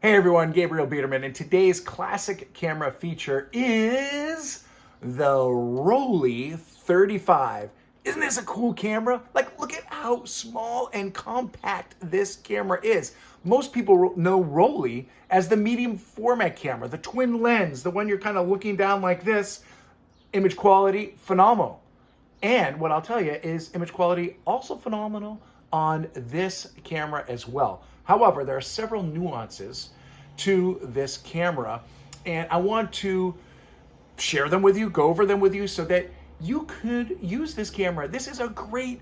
Hey everyone, Gabriel Biederman, and today's classic camera feature is the Rollei 35. Isn't this a cool camera? Like, look at how small and compact this camera is. Most people know Rollei as the medium format camera, the twin lens, the one you're kind of looking down like this. Image quality, phenomenal. And what I'll tell you is image quality also phenomenal on this camera as well. However, there are several nuances to this camera, and I want to share them with you, go over them with you so that you could use this camera. This is a great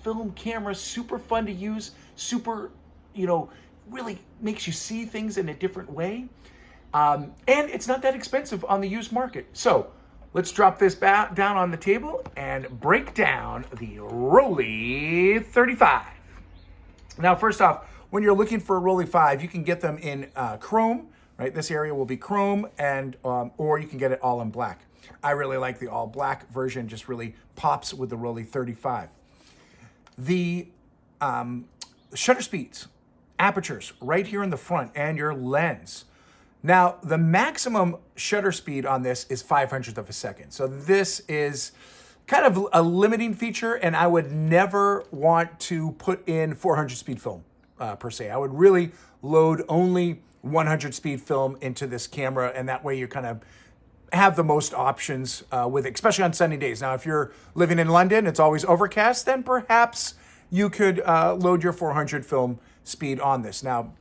film camera, super fun to use, super, really makes you see things in a different way. And it's not that expensive on the used market. So let's drop this down on the table and break down the Rollei 35. Now, first off, when you're looking for a Rollei 5, you can get them in chrome, right? This area will be chrome, and or you can get it all in black. I really like the all black version, just really pops with the Rollei 35. The shutter speeds, apertures right here in the front, and your lens. Now, the maximum shutter speed on this is 500th of a second. So this is kind of a limiting feature, and I would never want to put in 400 speed film per se. I would really load only 100 speed film into this camera, and that way you kind of have the most options with it, especially on sunny days. Now, if you're living in London, it's always overcast, then perhaps you could load your 400 film speed on this. Now,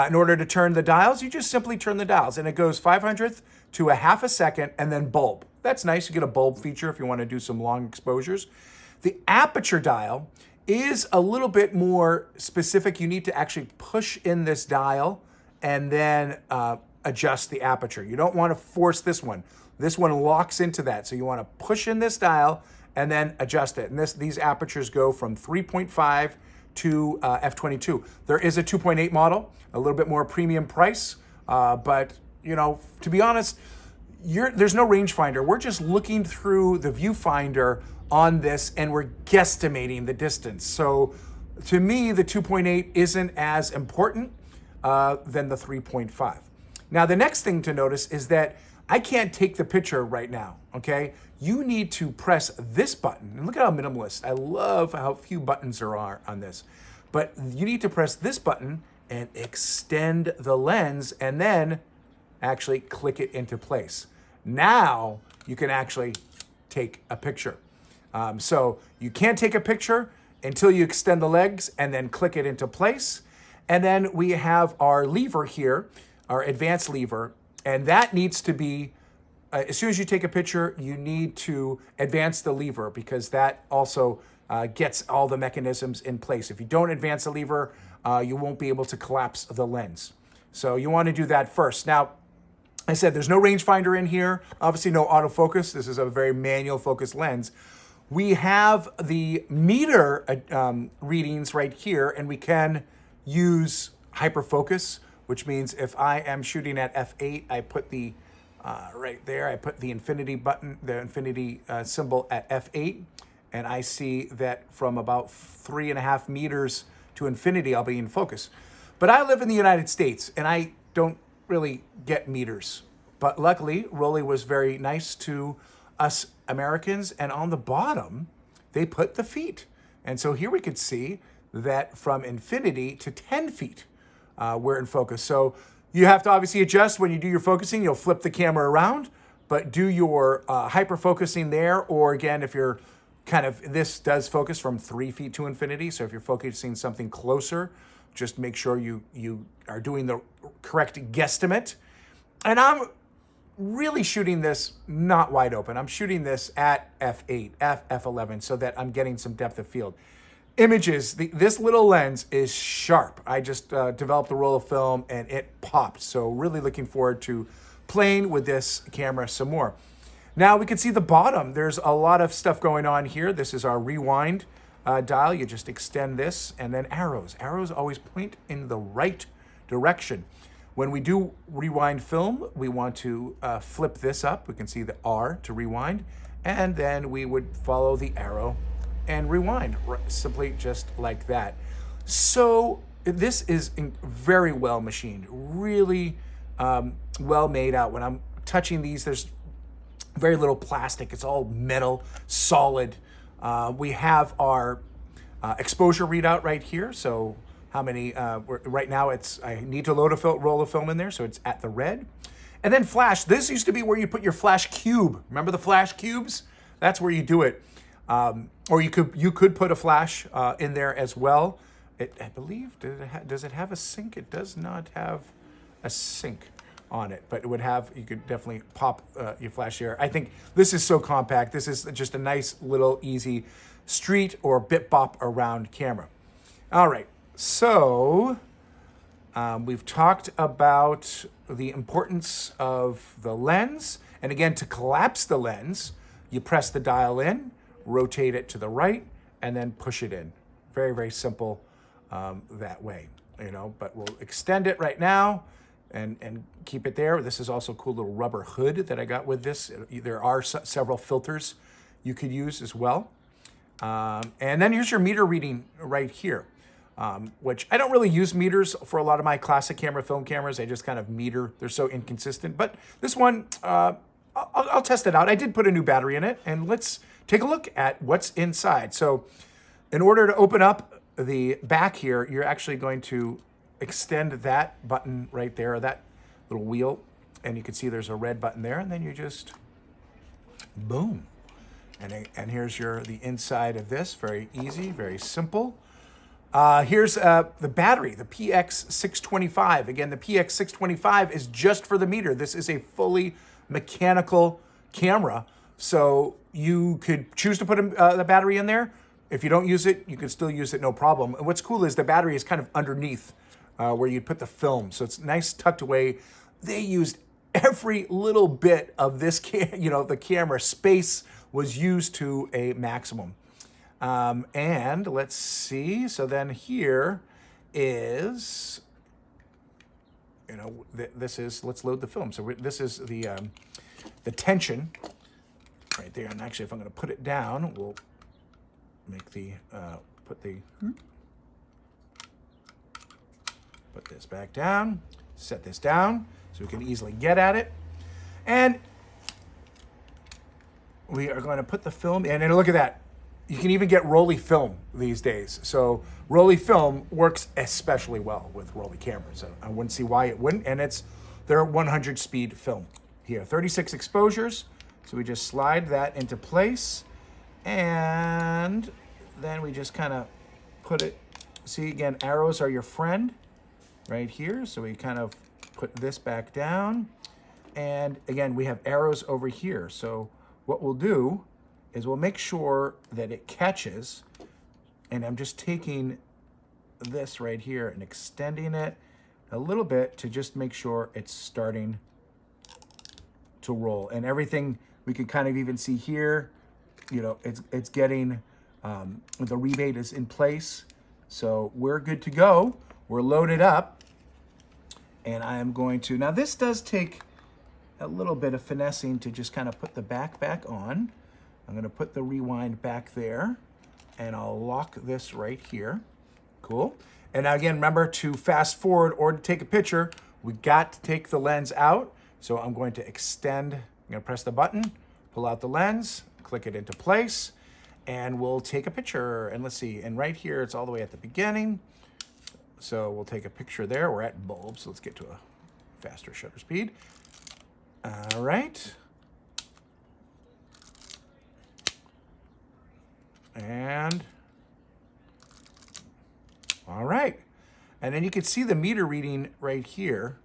in order to turn the dials, you just simply turn the dials, and it goes 500th to a half a second, and then bulb. That's nice. You get a bulb feature if you want to do some long exposures. The aperture dial is a little bit more specific. You need to actually push in this dial and then adjust the aperture. You don't want to force this one. This one locks into that. So you want to push in this dial and then adjust it. And these apertures go from 3.5 to f22. There is a 2.8 model, a little bit more premium price, but to be honest, there's no rangefinder. We're just looking through the viewfinder on this, and we're guesstimating the distance. So to me, the 2.8 isn't as important than the 3.5. Now, the next thing to notice is that I can't take the picture right now, okay? You need to press this button. And look at how minimalist. I love how few buttons there are on this. But you need to press this button and extend the lens, and then actually click it into place. Now you can actually take a picture. So you can't take a picture until you extend the legs and then click it into place. And then we have our lever here, our advanced lever, and that needs to be, as soon as you take a picture, you need to advance the lever, because that also gets all the mechanisms in place. If you don't advance the lever, you won't be able to collapse the lens. So you want to do that first. Now, I said there's no rangefinder in here, obviously no autofocus. This is a very manual focus lens. We have the meter readings right here, and we can use hyperfocus, which means if I am shooting at f8, I put the right there, I put the infinity button, the infinity symbol at f8, and I see that from about 3.5 meters to infinity, I'll be in focus. But I live in the United States, and I don't really get meters. But luckily, Rollei was very nice to us Americans, and on the bottom, they put the feet. And so here we could see that from infinity to 10 feet, we're in focus. So you have to obviously adjust when you do your focusing. You'll flip the camera around, but do your hyper focusing there, or again, if you're this does focus from 3 feet to infinity. So if you're focusing something closer, just make sure you are doing the correct guesstimate. And I'm really shooting this not wide open. I'm shooting this at f8, f11, so that I'm getting some depth of field. Images, this little lens is sharp. I just developed a roll of film and it popped. So really looking forward to playing with this camera some more. Now we can see the bottom. There's a lot of stuff going on here. This is our rewind dial. You just extend this, and then arrows. Arrows always point in the right direction. When we do rewind film, we want to flip this up. We can see the R to rewind, and then we would follow the arrow and rewind, simply just like that. So this is very well machined, really well made out. When I'm touching these, there's very little plastic. It's all metal, solid. We have our exposure readout right here. So how many, right now I need to roll a film in there, so it's at the red. And then flash, this used to be where you put your flash cube. Remember the flash cubes? That's where you do it. Or you could put a flash in there as well. I believe, does it have a sync? It does not have a sync on it, but it would have, you could definitely pop your flash here. I think this is so compact. This is just a nice little easy street or bip bop around camera. All right, so we've talked about the importance of the lens. And again, to collapse the lens, you press the dial in, rotate it to the right, and then push it in. Very, very simple that way, but we'll extend it right now and keep it there. This is also a cool little rubber hood that I got with this. There are several filters you could use as well. And then here's your meter reading right here, which I don't really use meters for a lot of my classic camera, film cameras. I just kind of meter. They're so inconsistent. But this one, I'll test it out. I did put a new battery in it, and let's take a look at what's inside. So in order to open up the back here, you're actually going to extend that button right there, or that little wheel, and you can see there's a red button there, and then you just, boom. And here's the inside of this. Very easy, very simple. Here's the battery, the PX625. Again, the PX625 is just for the meter. This is a fully mechanical camera, so you could choose to put the battery in there. If you don't use it, you can still use it, no problem. And what's cool is the battery is kind of underneath where you put the film, so it's nice tucked away. They used every little bit of this, the camera space was used to a maximum. And let's see. So then here is, let's load the film. So this is the tension right there. And actually, if I'm going to put it down, we'll make put this back down, set this down so we can easily get at it. And we are going to put the film in, and look at that. You can even get Rollei film these days. So Rollei film works especially well with Rollei cameras. I wouldn't see why it wouldn't. And it's their 100 speed film here, 36 exposures. So we just slide that into place, and then we just kind of put it. See, again, arrows are your friend right here. So we kind of put this back down, and again, we have arrows over here. So what we'll do is we'll make sure that it catches, and I'm just taking this right here and extending it a little bit to just make sure it's starting to roll. And everything we can kind of even see here, it's getting, the rebate is in place. So we're good to go. We're loaded up, and I am going to, now this does take a little bit of finessing to just kind of put the back on. I'm going to put the rewind back there, and I'll lock this right here. Cool. And now again, remember to fast forward or to take a picture, we got to take the lens out. So I'm going to extend, I'm going to press the button, pull out the lens, click it into place, and we'll take a picture. And let's see, and right here, it's all the way at the beginning. So we'll take a picture there. We're at bulb, so let's get to a faster shutter speed. All right. And all right. And then you can see the meter reading right here.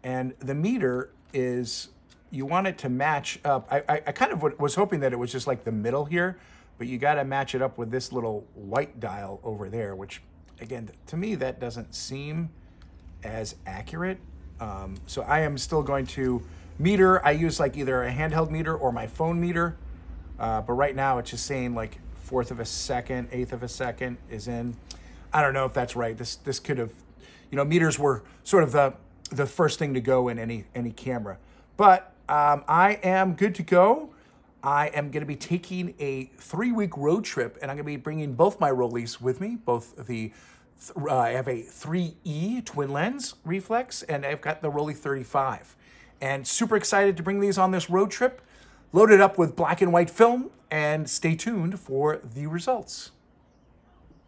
And the meter is, you want it to match up. I kind of was hoping that it was just like the middle here, but you got to match it up with this little white dial over there, which again, to me, that doesn't seem as accurate. So I am still going to meter. I use like either a handheld meter or my phone meter. But right now it's just saying like 1/4 of a second, 1/8 of a second is in. I don't know if that's right. This could have, meters were sort of the first thing to go in any camera. But I am good to go. I am going to be taking a 3-week road trip, and I'm going to be bringing both my Rolleis with me, both the I have a 3E twin lens reflex, and I've got the Rollei 35. And super excited to bring these on this road trip. Loaded up with black and white film, and stay tuned for the results.